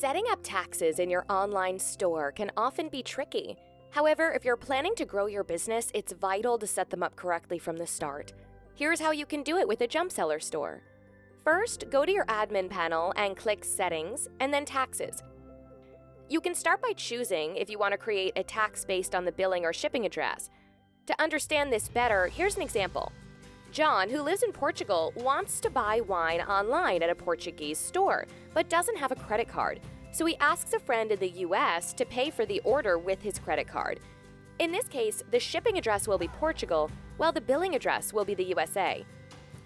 Setting up taxes in your online store can often be tricky. However, if you're planning to grow your business, it's vital to set them up correctly from the start. Here's how you can do it with a Jumpseller store. First, go to your admin panel and click Settings and then Taxes. You can start by choosing if you want to create a tax based on the billing or shipping address. To understand this better, here's an example. John, who lives in Portugal, wants to buy wine online at a Portuguese store, but doesn't have a credit card. So he asks a friend in the US to pay for the order with his credit card. In this case, the shipping address will be Portugal, while the billing address will be the USA.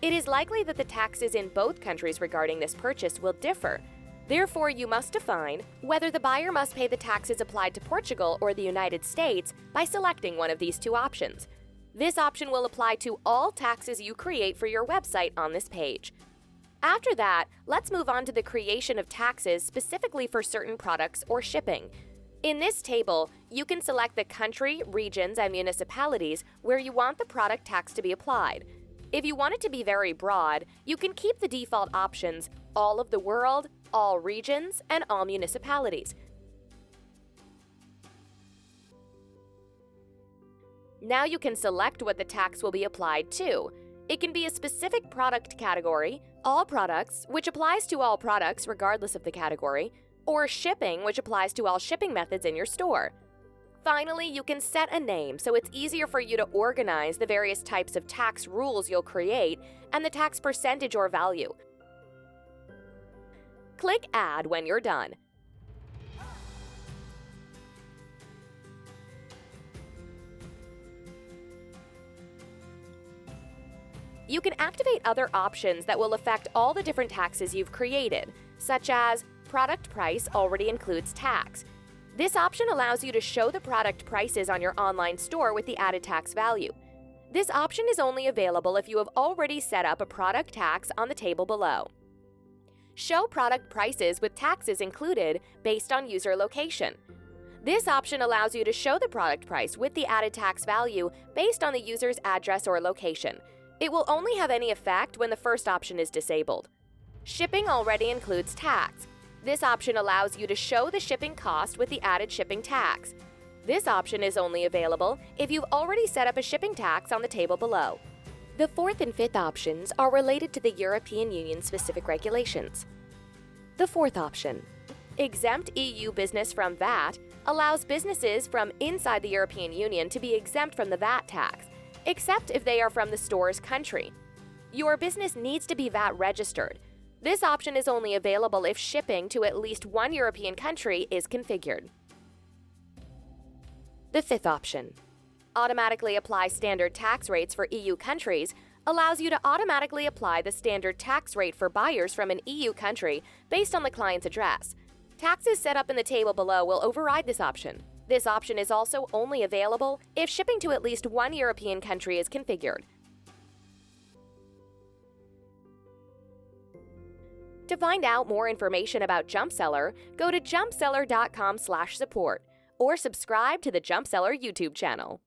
It is likely that the taxes in both countries regarding this purchase will differ. Therefore, you must define whether the buyer must pay the taxes applied to Portugal or the United States by selecting one of these two options. This option will apply to all taxes you create for your website on this page. After that, let's move on to the creation of taxes specifically for certain products or shipping. In this table, you can select the country, regions, and municipalities where you want the product tax to be applied. If you want it to be very broad, you can keep the default options all of the world, all regions, and all municipalities. Now you can select what the tax will be applied to. It can be a specific product category, all products, which applies to all products regardless of the category, or shipping, which applies to all shipping methods in your store. Finally, you can set a name so it's easier for you to organize the various types of tax rules you'll create and the tax percentage or value. Click Add when you're done. You can activate other options that will affect all the different taxes you've created, such as Product Price already includes tax. This option allows you to show the product prices on your online store with the added tax value. This option is only available if you have already set up a product tax on the table below. Show product prices with taxes included based on user location. This option allows you to show the product price with the added tax value based on the user's address or location. It will only have any effect when the first option is disabled. Shipping already includes tax. This option allows you to show the shipping cost with the added shipping tax. This option is only available if you've already set up a shipping tax on the table below. The fourth and fifth options are related to the European Union specific regulations. The fourth option, Exempt EU Business from VAT, allows businesses from inside the European Union to be exempt from the VAT tax, except if they are from the store's country. Your business needs to be VAT registered. This option is only available if shipping to at least one European country is configured. The fifth option, Automatically apply standard tax rates for EU countries, allows you to automatically apply the standard tax rate for buyers from an EU country based on the client's address. Taxes set up in the table below will override this option. This option is also only available if shipping to at least one European country is configured. To find out more information about Jumpseller, go to jumpseller.com/support or subscribe to the Jumpseller YouTube channel.